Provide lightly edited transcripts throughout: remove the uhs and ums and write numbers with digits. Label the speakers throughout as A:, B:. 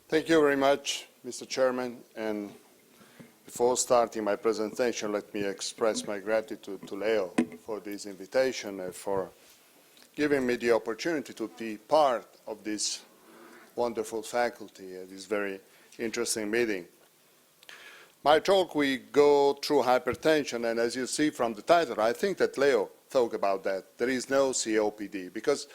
A: Thank you very much, Mr. Chairman. And before starting my presentation, let me express my gratitude to Leo for this invitation and for giving me the opportunity to be part of this wonderful faculty at this very interesting meeting. My talk will go through hypertension, and as you see from the title, I think that Leo talked about that. There is no COPD, because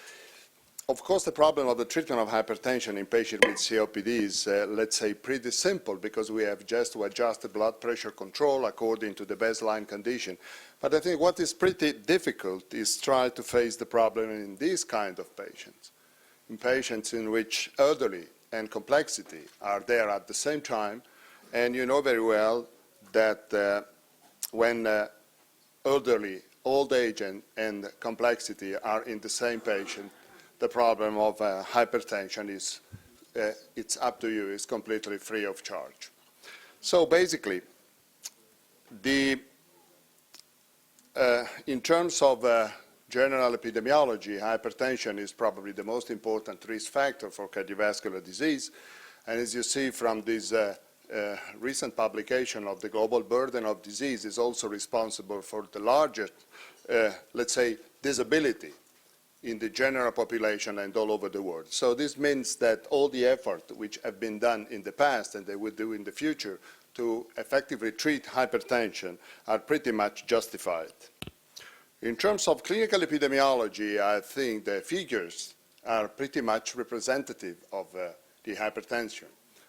A: of course the problem of the treatment of hypertension in patients with COPD is, let's say, pretty simple, because we have just to adjust the blood pressure control according to the baseline condition. But I think what is pretty difficult is try to face the problem in these kind of patients, in patients in which elderly and complexity are there at the same time. And you know very well that when elderly, old age, and complexity are in the same patient, the problem of hypertension is, it's up to you, it's completely free of charge. So basically, in terms of general epidemiology, hypertension is probably the most important risk factor for cardiovascular disease. And as you see from this recent publication of the global burden of disease, is also responsible for the largest, let's say, disability in the general population and all over the world. So this means that all the effort which have been done in the past and they will do in the future to effectively treat hypertension are pretty much justified. In terms of clinical epidemiology, I think the figures are pretty much representative of the hypertension.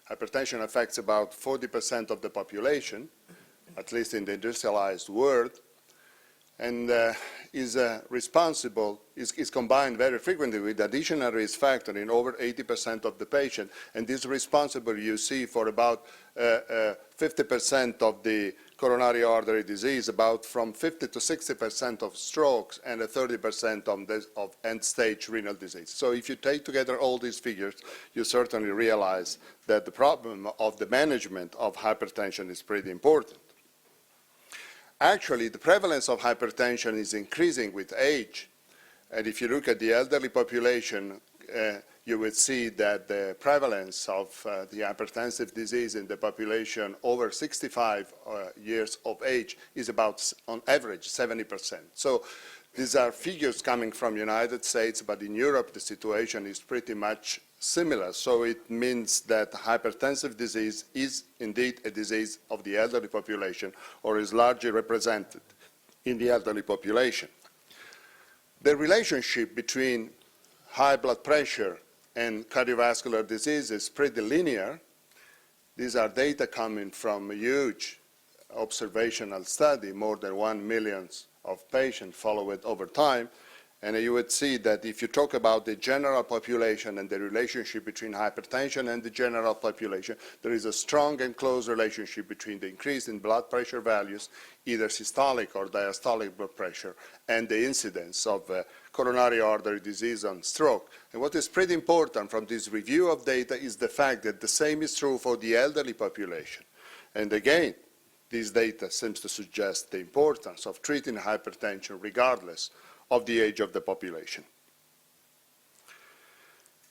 A: Hypertension affects about 40% of the population, at least in the industrialized world, and is combined very frequently with additional risk factor in over 80% of the patient, and is responsible, you see, for about 50% of the coronary artery disease, about from 50 to 60% of strokes, and 30% of end-stage renal disease. So if you take together all these figures, you certainly realize that the problem of the management of hypertension is pretty important. Actually, the prevalence of hypertension is increasing with age. And if you look at the elderly population, you would see that the prevalence of the hypertensive disease in the population over 65 years of age is about, on average, 70%. So these are figures coming from the United States, but in Europe the situation is pretty much similar. So it means that hypertensive disease is indeed a disease of the elderly population, or is largely represented in the elderly population. The relationship between high blood pressure and cardiovascular disease is pretty linear. These are data coming from a huge observational study, more than 1 million of patients followed over time. And you would see that if you talk about the general population and the relationship between hypertension and the general population, there is a strong and close relationship between the increase in blood pressure values, either systolic or diastolic blood pressure, and the incidence of coronary artery disease and stroke. And what is pretty important from this review of data is the fact that the same is true for the elderly population. And again, this data seems to suggest the importance of treating hypertension regardless of the age of the population.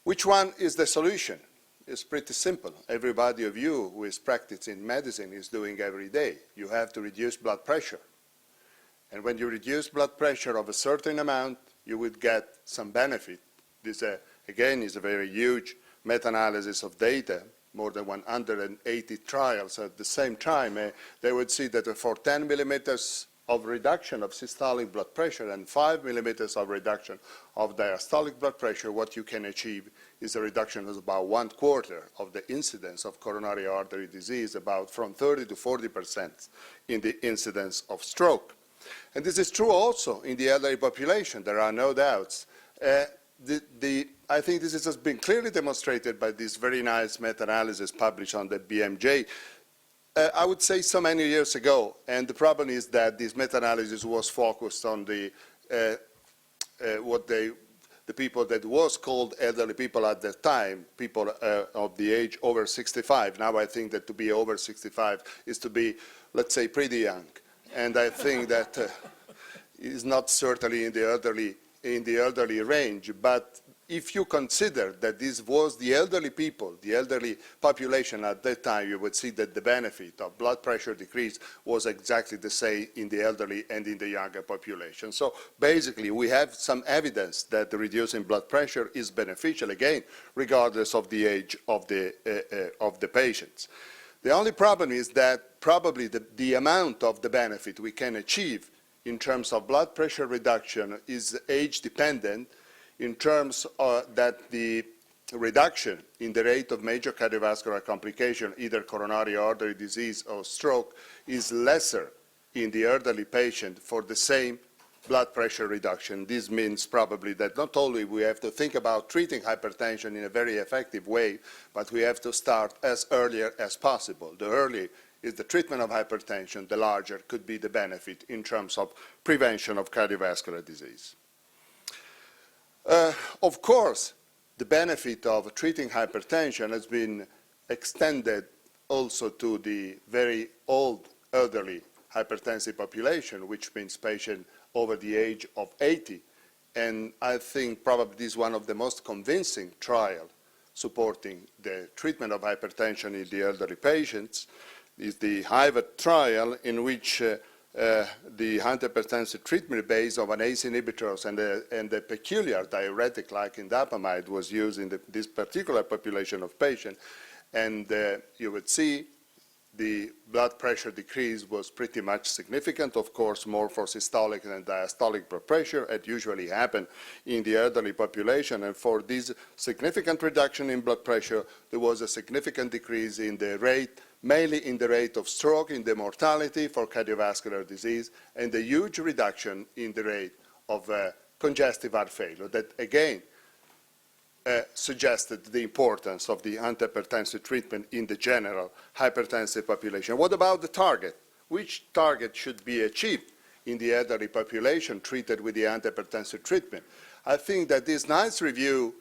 A: Which one is the solution? It's pretty simple. Everybody of you who is practicing medicine is doing every day. You have to reduce blood pressure. And when you reduce blood pressure of a certain amount, you would get some benefit. This, again, is a very huge meta-analysis of data, more than 180 trials. At the same time, they would see that for 10 millimeters of reduction of systolic blood pressure and 5 millimeters of reduction of diastolic blood pressure, what you can achieve is a reduction of about 1/4 of the incidence of coronary artery disease, about from 30 to 40% in the incidence of stroke. And this is true also in the elderly population. There are no doubts. I think this has been clearly demonstrated by this very nice meta-analysis published on the BMJ. I would say so many years ago, and the problem is that this meta-analysis was focused on the people that was called elderly people at that time, people of the age over 65. Now I think that to be over 65 is to be, let's say, pretty young. And I think that is not certainly in the elderly range, but if you consider that this was the elderly people, the elderly population at that time, you would see that the benefit of blood pressure decrease was exactly the same in the elderly and in the younger population. So basically, we have some evidence that the reducing blood pressure is beneficial, again, regardless of the age of the patients. The only problem is that probably the amount of the benefit we can achieve in terms of blood pressure reduction is age-dependent, in terms that the reduction in the rate of major cardiovascular complication, either coronary artery disease or stroke, is lesser in the elderly patient for the same blood pressure reduction. This means probably that not only we have to think about treating hypertension in a very effective way, but we have to start as early as possible. The earlier is the treatment of hypertension, the larger could be the benefit in terms of prevention of cardiovascular disease. Of course, the benefit of treating hypertension has been extended also to the very old elderly hypertensive population, which means patients over the age of 80. And I think probably this is one of the most convincing trials supporting the treatment of hypertension in the elderly patients, is the HYPERTENSION trial, in which the antihypertensive treatment based on ACE inhibitors and a peculiar diuretic like indapamide was used in this particular population of patients. And you would see the blood pressure decrease was pretty much significant, of course, more for systolic than diastolic blood pressure. It usually happens in the elderly population. And for this significant reduction in blood pressure, there was a significant decrease in the rate, mainly in the rate of stroke, in the mortality for cardiovascular disease, and a huge reduction in the rate of congestive heart failure. That, again, suggested the importance of the antihypertensive treatment in the general hypertensive population. What about the target? Which target should be achieved in the elderly population treated with the antihypertensive treatment? I think that this nice review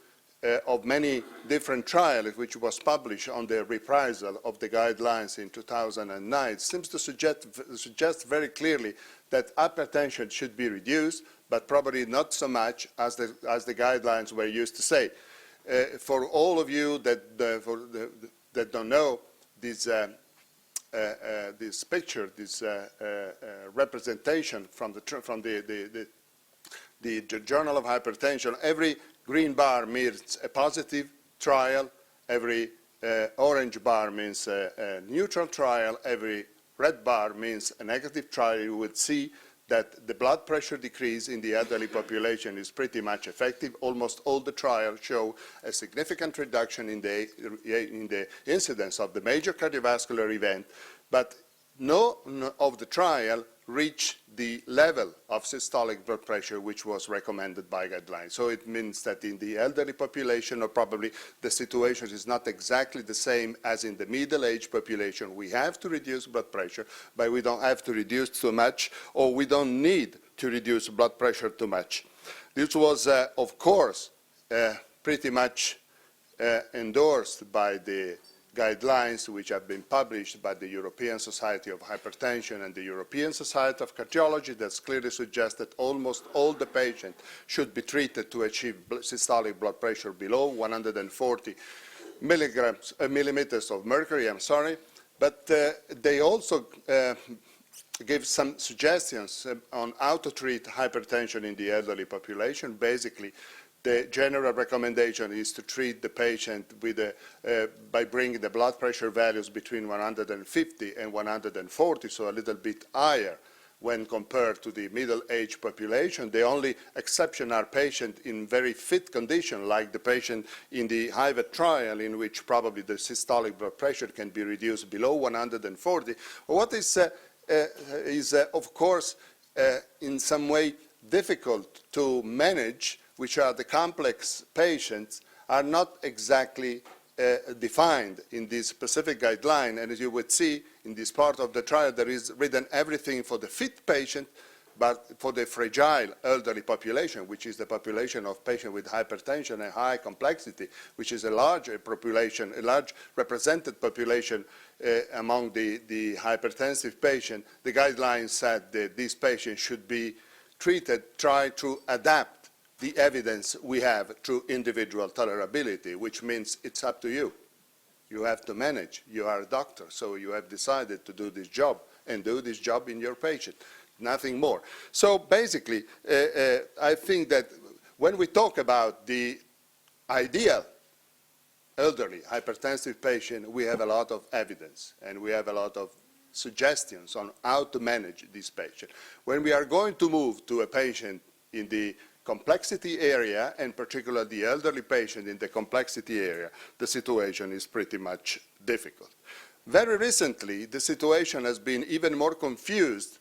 A: of many different trials, which was published on the reprisal of the guidelines in 2009, seems to suggest very clearly that hypertension should be reduced, but probably not so much as the guidelines were used to say. For all of you that don't know, this picture, this representation from the Journal of Hypertension, every green bar means a positive trial, every orange bar means a neutral trial, every red bar means a negative trial. You would see that the blood pressure decrease in the elderly population is pretty much effective. Almost all the trials show a significant reduction in the incidence of the major cardiovascular event, but none of the trial reach the level of systolic blood pressure which was recommended by guidelines. So it means that in the elderly population, or probably the situation is not exactly the same as in the middle-aged population. We have to reduce blood pressure, but we don't have to reduce too much, or we don't need to reduce blood pressure too much. This was, of course, pretty much endorsed by the guidelines which have been published by the European Society of Hypertension and the European Society of Cardiology that clearly suggest that almost all the patients should be treated to achieve systolic blood pressure below 140 millimeters of mercury, but they also give some suggestions on how to treat hypertension in the elderly population. Basically, the general recommendation is to treat the patient with by bringing the blood pressure values between 150 and 140, so a little bit higher when compared to the middle-aged population. The only exception are patients in very fit condition, like the patient in the HYPERTENSION trial, in which probably the systolic blood pressure can be reduced below 140. What is of course, in some way difficult to manage, which are the complex patients, are not exactly defined in this specific guideline. And as you would see in this part of the trial, there is written everything for the fit patient, but for the fragile elderly population, which is the population of patients with hypertension and high complexity, which is a large population, a large represented population among the hypertensive patient, the guidelines said that these patients should be treated, try to adapt the evidence we have through individual tolerability, which means it's up to you. You have to manage. You are a doctor, so you have decided to do this job and do this job in your patient, nothing more. So basically, I think that when we talk about the ideal elderly hypertensive patient, we have a lot of evidence and we have a lot of suggestions on how to manage this patient. When we are going to move to a patient in the complexity area, and particularly the elderly patient in the complexity area, the situation is pretty much difficult. Very recently, the situation has been even more confused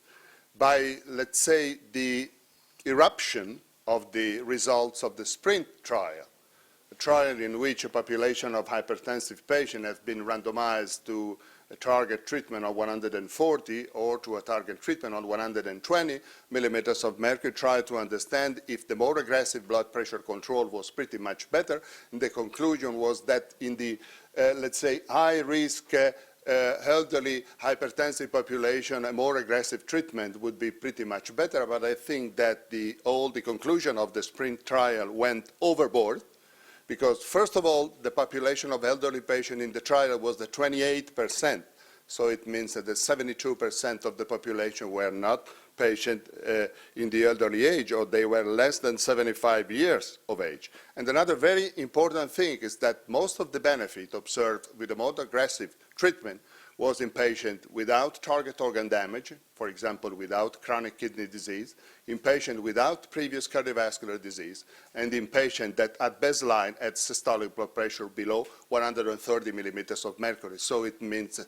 A: by, let's say, the eruption of the results of the SPRINT trial, a trial in which a population of hypertensive patients has been randomized to a target treatment of 140 or to a target treatment of 120 millimeters of mercury, try to understand if the more aggressive blood pressure control was pretty much better. And the conclusion was that in the, let's say, high-risk elderly hypertensive population, a more aggressive treatment would be pretty much better. But I think that all the conclusion of the SPRINT trial went overboard, because first of all, the population of elderly patients in the trial was the 28%. So it means that the 72% of the population were not patients in the elderly age, or they were less than 75 years of age. And another very important thing is that most of the benefit observed with the more aggressive treatment was in patients without target organ damage, for example, without chronic kidney disease, in patients without previous cardiovascular disease, and in patients that at baseline had systolic blood pressure below 130 millimeters of mercury. So it means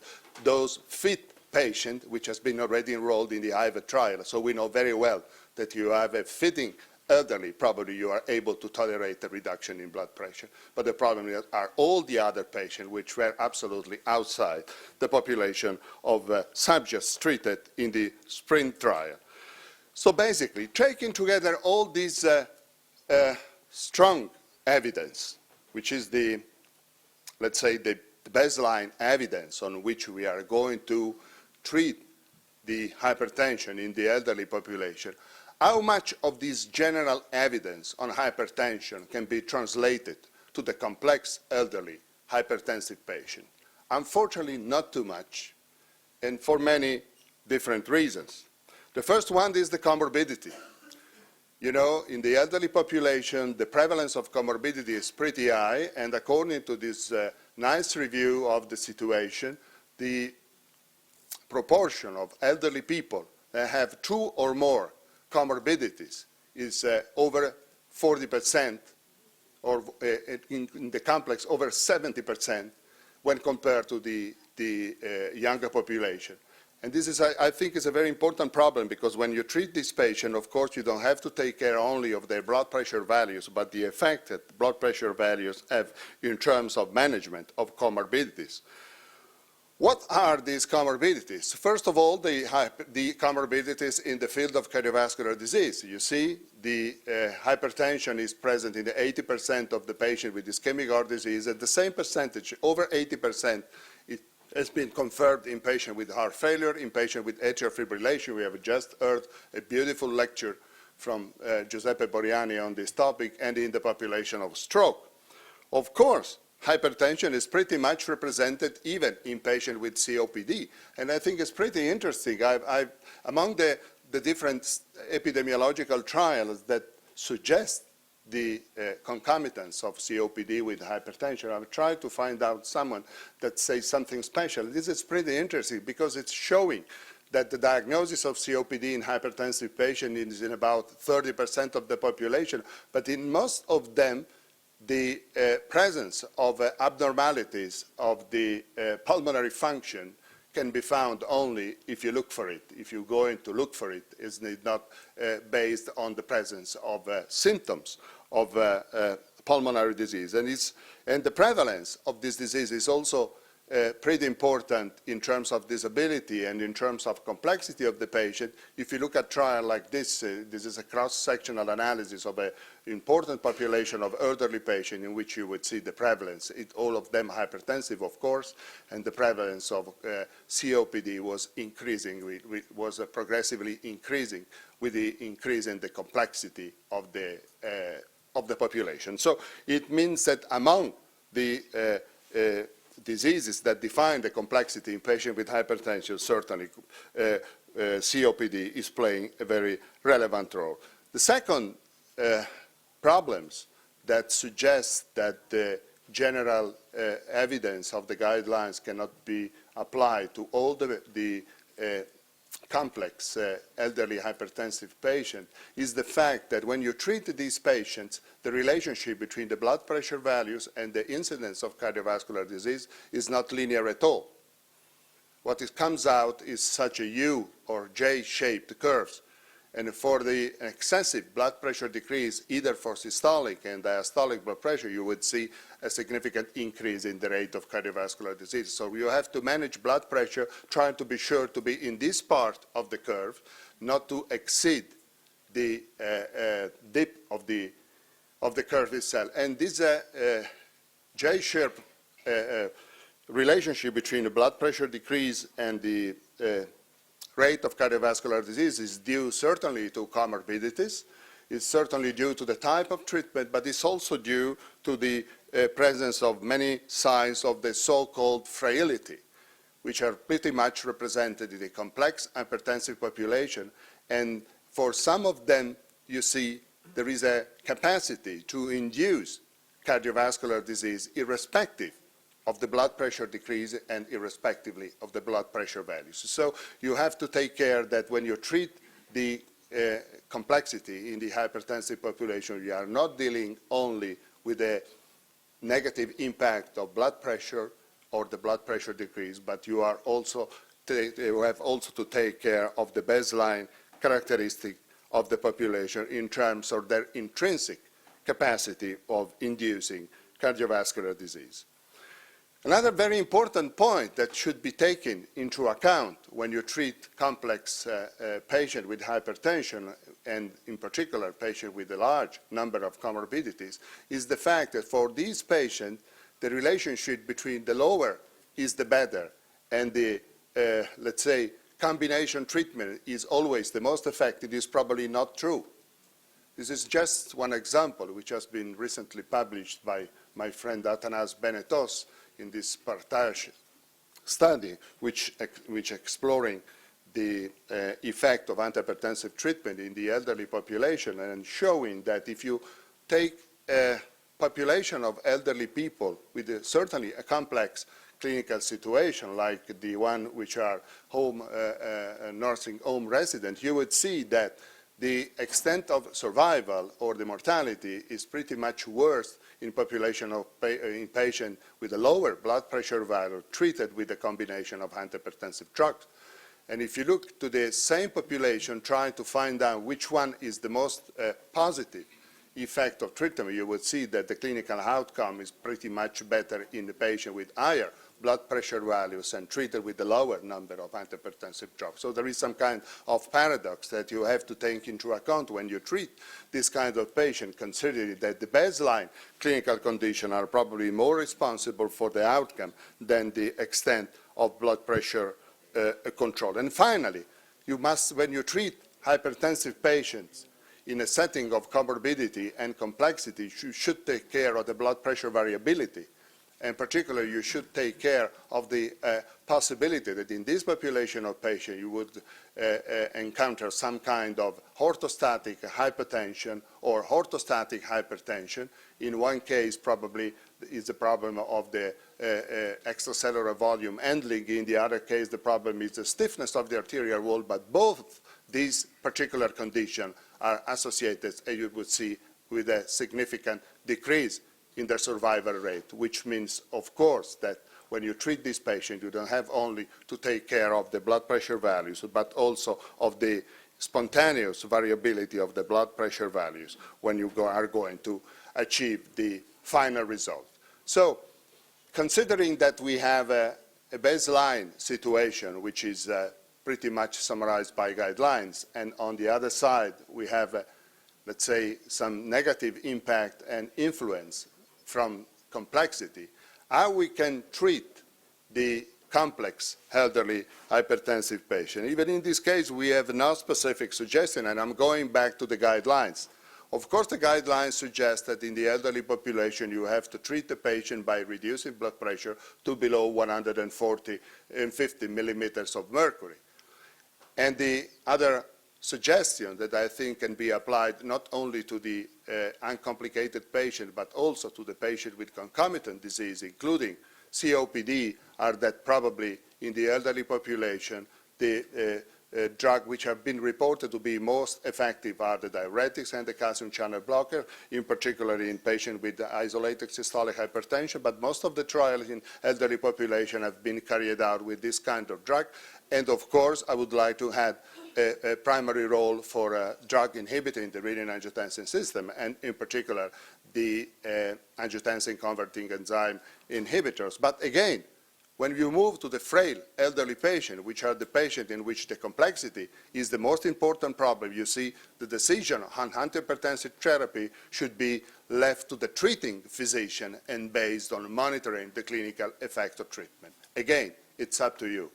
A: those fit patients, which has been already enrolled in the HYPERTENSION trial. So we know very well that you have a fitting elderly, probably you are able to tolerate a reduction in blood pressure. But the problem are all the other patients which were absolutely outside the population of subjects treated in the SPRINT trial. So basically, taking together all these strong evidence, which is the, let's say, the baseline evidence on which we are going to treat the hypertension in the elderly population, how much of this general evidence on hypertension can be translated to the complex elderly hypertensive patient? Unfortunately, not too much, and for many different reasons. The first one is the comorbidity. You know, in the elderly population, the prevalence of comorbidity is pretty high, and according to this nice review of the situation, the proportion of elderly people that have 2 or more comorbidities is over 40%, or in the complex over 70% when compared to the younger population. And this is, I think, is a very important problem, because when you treat this patient, of course, you don't have to take care only of their blood pressure values, but the effect that blood pressure values have in terms of management of comorbidities. What are these comorbidities? First of all, the comorbidities in the field of cardiovascular disease. You see, the hypertension is present in the 80% of the patient with ischemic heart disease, and the same percentage, over 80%, it has been confirmed in patients with heart failure, in patients with atrial fibrillation. We have just heard a beautiful lecture from Giuseppe Boriani on this topic, and in the population of stroke. Of course, hypertension is pretty much represented even in patients with COPD. And I think it's pretty interesting. Among the different epidemiological trials that suggest the concomitants of COPD with hypertension, I've tried to find out someone that says something special. This is pretty interesting because it's showing that the diagnosis of COPD in hypertensive patients is in about 30% of the population, but in most of them, the presence of abnormalities of the pulmonary function can be found only if you look for it. If you go in to look for it, it's not based on the presence of symptoms of pulmonary disease. And the prevalence of this disease is also pretty important in terms of disability and in terms of complexity of the patient. If you look at trial like this, this is a cross-sectional analysis of an important population of elderly patients in which you would see the prevalence. All of them hypertensive, of course, and the prevalence of COPD was increasing, was progressively increasing with the increase in the complexity of the population. So it means that among the diseases that define the complexity in patients with hypertension, certainly COPD is playing a very relevant role. The second problems that suggest that the general evidence of the guidelines cannot be applied to all the complex elderly hypertensive patient is the fact that when you treat these patients, the relationship between the blood pressure values and the incidence of cardiovascular disease is not linear at all. What comes out is such a U or J-shaped curves. And for the excessive blood pressure decrease, either for systolic and diastolic blood pressure, you would see a significant increase in the rate of cardiovascular disease. So you have to manage blood pressure, trying to be sure to be in this part of the curve, not to exceed the dip of the curve itself. And this J-shaped relationship between the blood pressure decrease and the rate of cardiovascular disease is due certainly to comorbidities. It's certainly due to the type of treatment, but it's also due to the presence of many signs of the so-called frailty, which are pretty much represented in a complex hypertensive population. And for some of them, you see there is a capacity to induce cardiovascular disease irrespective of the blood pressure decrease and irrespectively of the blood pressure values. So you have to take care that when you treat the complexity in the hypertensive population, you are not dealing only with a negative impact of blood pressure or the blood pressure decrease, but you have also to take care of the baseline characteristic of the population in terms of their intrinsic capacity of inducing cardiovascular disease. Another very important point that should be taken into account when you treat complex patient with hypertension, and in particular patient with a large number of comorbidities, is the fact that for these patients, the relationship between the lower is the better, and the, let's say, combination treatment is always the most effective is probably not true. This is just one example, which has been recently published by my friend Athanas Benetos in this Partage study, which exploring the effect of antihypertensive treatment in the elderly population, and showing that if you take a population of elderly people with certainly a complex clinical situation like the one which are nursing home resident, you would see that the extent of survival or the mortality is pretty much worse in population of in patients with a lower blood pressure value treated with a combination of antihypertensive drugs. And if you look to the same population trying to find out which one is the most positive effect of treatment, you would see that the clinical outcome is pretty much better in the patient with higher blood pressure values and treated with the lower number of antihypertensive drugs. So there is some kind of paradox that you have to take into account when you treat this kind of patient, considering that the baseline clinical conditions are probably more responsible for the outcome than the extent of blood pressure control. And finally, you must, when you treat hypertensive patients in a setting of comorbidity and complexity, you should take care of the blood pressure variability. And particularly, you should take care of the possibility that in this population of patients, you would encounter some kind of orthostatic hypotension or orthostatic hypertension. In one case, probably is the problem of the extracellular volume handling. In the other case, the problem is the stiffness of the arterial wall. But both these particular conditions are associated, as you would see, with a significant decrease in their survival rate, which means, of course, that when you treat this patient, you don't have only to take care of the blood pressure values, but also of the spontaneous variability of the blood pressure values when you are going to achieve the final result. So, considering that we have a baseline situation, which is pretty much summarized by guidelines, and on the other side, we have, let's say, some negative impact and influence from complexity, how we can treat the complex elderly hypertensive patient. Even in this case, we have no specific suggestion, and I'm going back to the guidelines. Of course, the guidelines suggest that in the elderly population, you have to treat the patient by reducing blood pressure to below 140 and 50 millimeters of mercury. And the other suggestion that I think can be applied not only to the uncomplicated patient, but also to the patient with concomitant disease, including COPD, are that probably in the elderly population, the drugs which have been reported to be most effective are the diuretics and the calcium channel blocker, in particular in patients with isolated systolic hypertension, but most of the trials in elderly population have been carried out with this kind of drug. And of course, I would like to add a primary role for a drug inhibiting the renin-angiotensin system, and in particular, the angiotensin converting enzyme inhibitors. But again, when you move to the frail elderly patient, which are the patient in which the complexity is the most important problem, you see the decision on antihypertensive therapy should be left to the treating physician and based on monitoring the clinical effect of treatment. Again, it's up to you.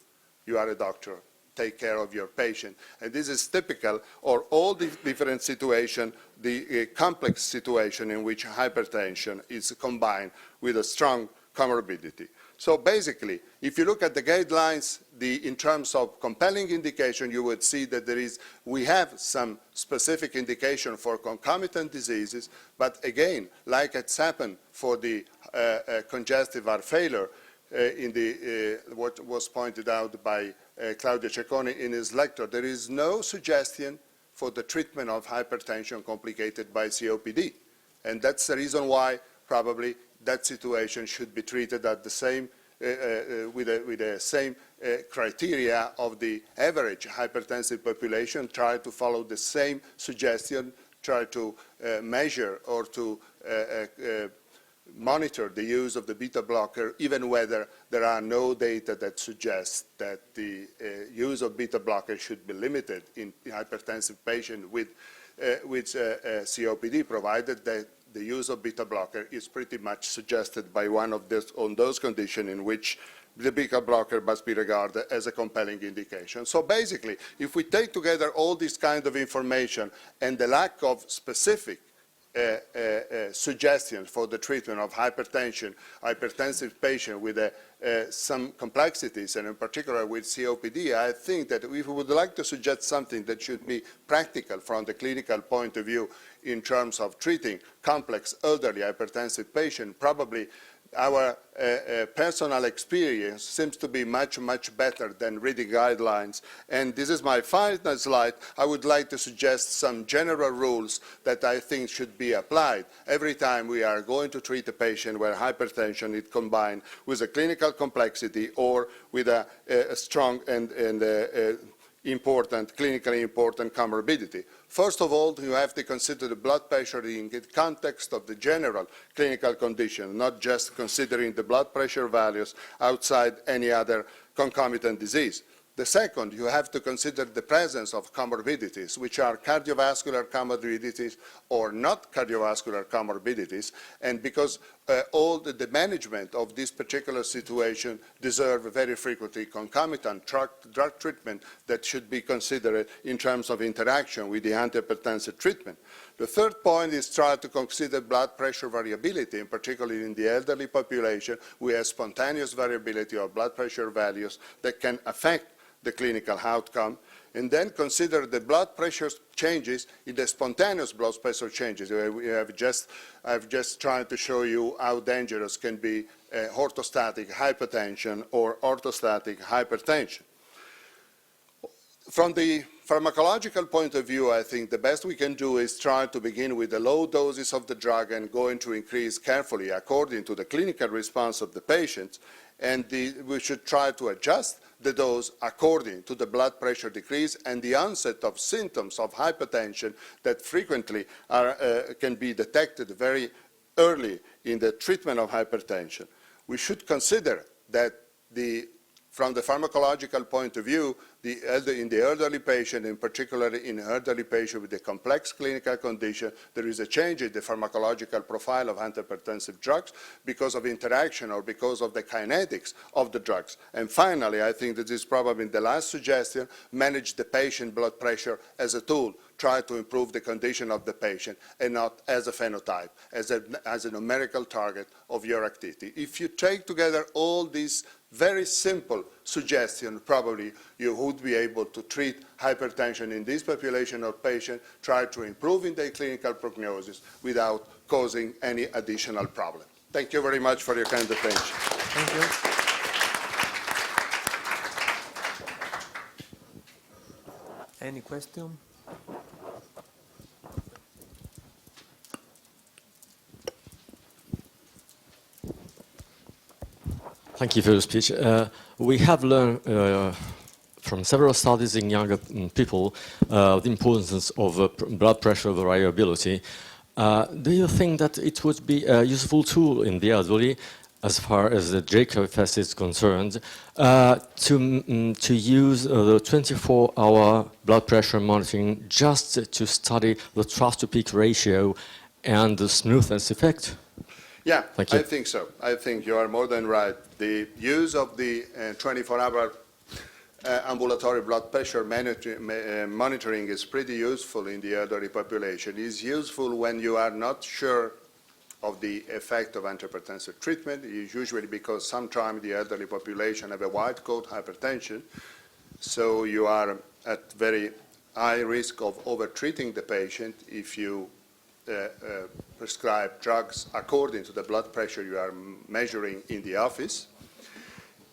A: You are a doctor. Take care of your patient. And this is typical of all the different situations, the complex situation in which hypertension is combined with a strong comorbidity. So basically, if you look at the guidelines, in terms of compelling indication, you would see that we have some specific indication for concomitant diseases, but again, like it's happened for the congestive heart failure, what was pointed out by Claudio Cecconi in his lecture, there is no suggestion for the treatment of hypertension complicated by COPD. And that's the reason why probably that situation should be treated at the same, with the same criteria of the average hypertensive population, try to follow the same suggestion, try to measure or to monitor the use of the beta blocker, even whether there are no data that suggest that the use of beta blocker should be limited in hypertensive patients with COPD, provided that the use of beta blocker is pretty much suggested by one of those conditions in which the beta blocker must be regarded as a compelling indication. So basically, if we take together all this kind of information and the lack of specific suggestions for the treatment of hypertension, hypertensive patient with some complexities, and in particular with COPD, I think that if we would like to suggest something that should be practical from the clinical point of view in terms of treating complex elderly hypertensive patients, probably our personal experience seems to be much, much better than reading guidelines. And this is my final slide. I would like to suggest some general rules that I think should be applied every time we are going to treat a patient where hypertension is combined with a clinical complexity or with a strong and clinically important comorbidity. First of all, you have to consider the blood pressure in the context of the general clinical condition, not just considering the blood pressure values outside any other concomitant disease. The second, you have to consider the presence of comorbidities, which are cardiovascular comorbidities or not cardiovascular comorbidities, and because all the management of this particular situation deserve very frequently concomitant drug treatment that should be considered in terms of interaction with the antihypertensive treatment. The third point is try to consider blood pressure variability, in particular in the elderly population. We have spontaneous variability of blood pressure values that can affect the clinical outcome, and then consider the blood pressure changes in the spontaneous blood pressure changes. I've just tried to show you how dangerous can be orthostatic hypotension or orthostatic hypertension. From the pharmacological point of view, I think the best we can do is try to begin with the low doses of the drug and going to increase carefully according to the clinical response of the patient, and we should try to adjust the dose according to the blood pressure decrease and the onset of symptoms of hypertension that frequently can be detected very early in the treatment of hypertension. We should consider that the From the pharmacological point of view, in the elderly patient, in particular in elderly patient with a complex clinical condition, there is a change in the pharmacological profile of antihypertensive drugs because of interaction or because of the kinetics of the drugs. And finally, I think that is probably the last suggestion, manage the patient blood pressure as a tool. Try to improve the condition of the patient and not as a phenotype, as a numerical target of your activity. If you take together all these very simple suggestions, probably you would be able to treat hypertension in this population of patients, try to improve in their clinical prognosis without causing any additional problem. Thank you very much for your kind attention.
B: Thank you. Any question?
C: Thank you for your speech. We have learned from several studies in younger people the importance of blood pressure variability. Do you think that it would be a useful tool in the elderly, as far as the JCOFS is concerned, to use the 24-hour blood pressure monitoring just to study the trough-to-peak ratio and the smoothness effect?
A: Yeah, I think so. I think you are more than right. The use of the 24-hour ambulatory blood pressure monitoring is pretty useful in the elderly population. It's useful when you are not sure of the effect of antihypertensive treatment. It's usually because sometimes the elderly population have a white coat hypertension, so you are at very high risk of over-treating the patient if you prescribe drugs according to the blood pressure you are measuring in the office.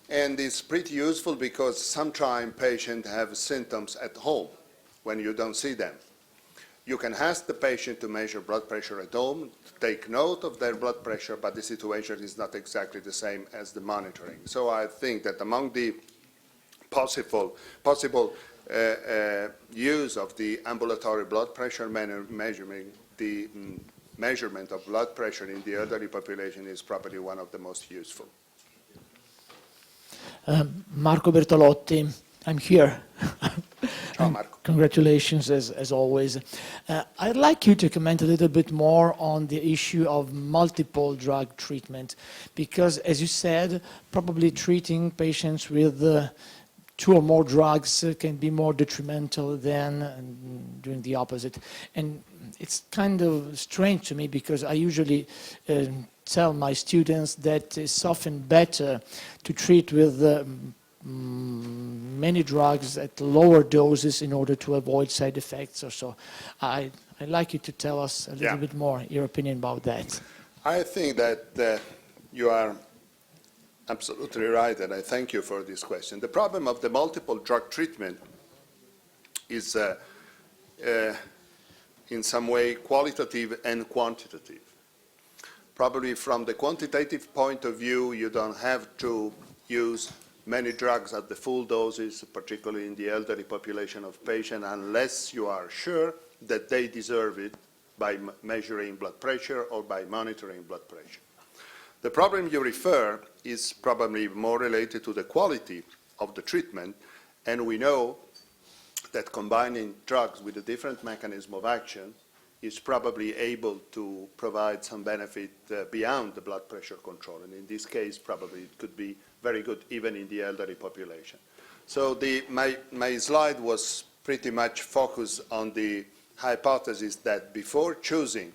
A: And it's pretty useful because sometimes patients have symptoms at home when you don't see them. You can ask the patient to measure blood pressure at home, take note of their blood pressure, but the situation is not exactly the same as the monitoring. So I think that among the possible use of the ambulatory blood pressure measurement, the measurement of blood pressure in the elderly population is probably one of the most useful.
D: Marco Bertolotti, I'm here.
A: Ciao, Marco.
D: Congratulations, as always. I'd like you to comment a little bit more on the issue of multiple drug treatment, because, as you said, probably treating patients with 2 or more drugs can be more detrimental than doing the opposite. And it's kind of strange to me because I usually tell my students that it's often better to treat with many drugs at lower doses in order to avoid side effects or so. I'd like you to tell us a little bit more, your opinion about that.
A: I think that you are absolutely right, and I thank you for this question. The problem of the multiple drug treatment is in some way qualitative and quantitative. Probably from the quantitative point of view, you don't have to use many drugs at the full doses, particularly in the elderly population of patients, unless you are sure that they deserve it by measuring blood pressure or by monitoring blood pressure. The problem you refer is probably more related to the quality of the treatment, and we know that combining drugs with a different mechanism of action is probably able to provide some benefit beyond the blood pressure control. And in this case, probably it could be very good even in the elderly population. So my slide was pretty much focused on the hypothesis that before choosing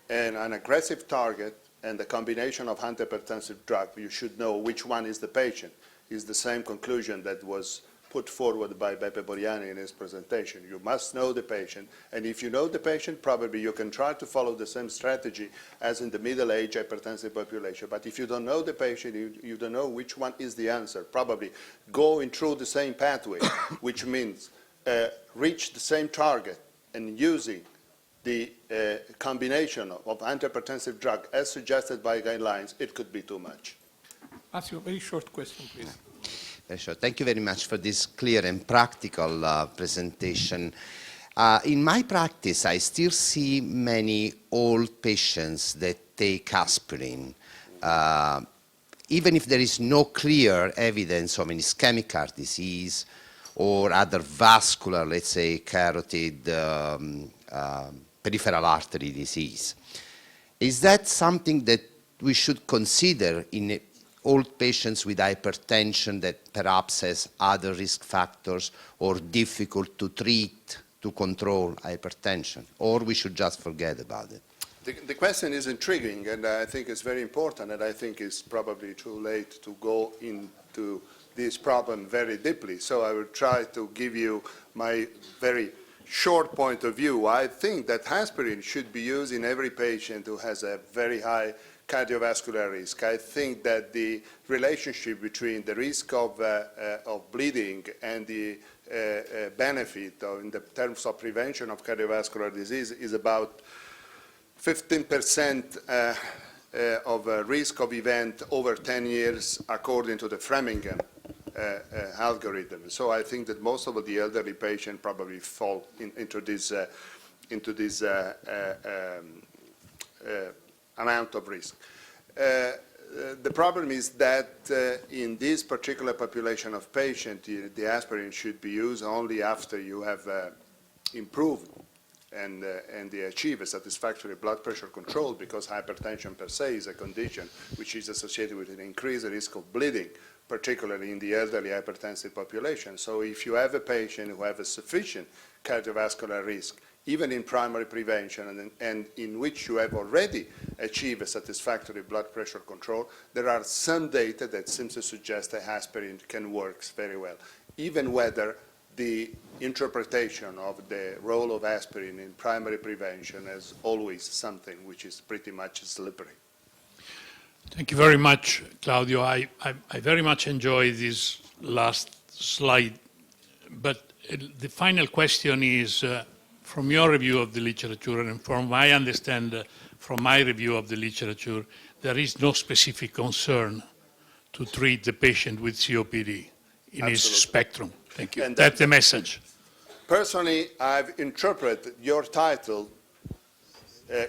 A: an aggressive target and the combination of antihypertensive drug, you should know which one is the patient. Is the same conclusion that was put forward by Beppe Boriani in his presentation. You must know the patient, and if you know the patient, probably you can try to follow the same strategy as in the middle-aged hypertensive population. But if you don't know the patient, you don't know which one is the answer. Probably going through the same pathway, which means reach the same target and using the combination of antihypertensive drug as suggested by guidelines, it could be too much.
E: Ask you a very short question, please.
F: Sure. Thank you very much for this clear and practical presentation. In my practice, I still see many old patients that take aspirin. even if there is no clear evidence of an ischemic heart disease or other vascular, let's say, carotid peripheral artery disease. Is that something that we should consider in old patients with hypertension that perhaps has other risk factors or difficult to treat, to control hypertension, or we should just forget about it?
A: The question is intriguing, and I think it's very important, and I think it's probably too late to go into this problem very deeply. So I will try to give you my very short point of view. I think that aspirin should be used in every patient who has a very high cardiovascular risk. I think that the relationship between the risk of bleeding and the benefit in the terms of prevention of cardiovascular disease is about 15% of risk of event over 10 years according to the Framingham algorithm. So I think that most of the elderly patients probably fall into this amount of risk. The problem is that in this particular population of patients, the aspirin should be used only after you have improved and they achieve a satisfactory blood pressure control, because hypertension per se is a condition which is associated with an increased risk of bleeding, particularly in the elderly hypertensive population. So if you have a patient who has a sufficient cardiovascular risk, even in primary prevention, and in which you have already achieved a satisfactory blood pressure control, there are some data that seems to suggest that aspirin can work very well, even whether the interpretation of the role of aspirin in primary prevention is always something which is pretty much slippery.
E: Thank you very much, Claudio. I very much enjoy this last slide, but the final question is, from your review of the literature, and from what I understand from my review of the literature, there is no specific concern to treat the patient with COPD in its spectrum. Thank you. And that's the message.
A: Personally, I've interpreted your title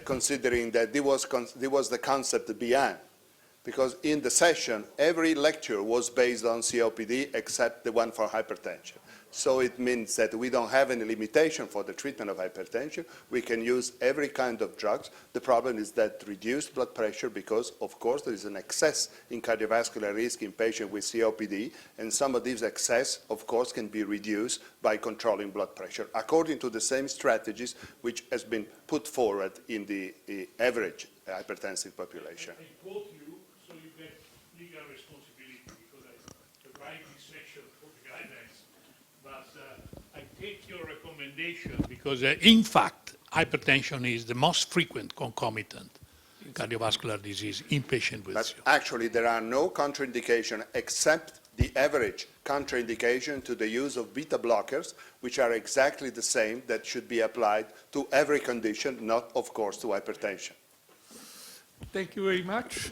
A: considering that there was the concept behind, because in the session, every lecture was based on COPD except the one for hypertension. So it means that we don't have any limitation for the treatment of hypertension. We can use every kind of drugs. The problem is that reduced blood pressure, because, of course, there is an excess in cardiovascular risk in patients with COPD, and some of these excess, of course, can be reduced by controlling blood pressure, according to the same strategies which has been put forward in the average hypertensive population.
E: I quote you, so you get legal responsibility, because I write this section for the guidelines. But I take your recommendation because, in fact, hypertension is the most frequent concomitant in cardiovascular disease in patients with COPD.
A: Actually, there are no contraindications except the average contraindication to the use of beta blockers, which are exactly the same that should be applied to every condition, not, of course, to hypertension.
E: Thank you very much.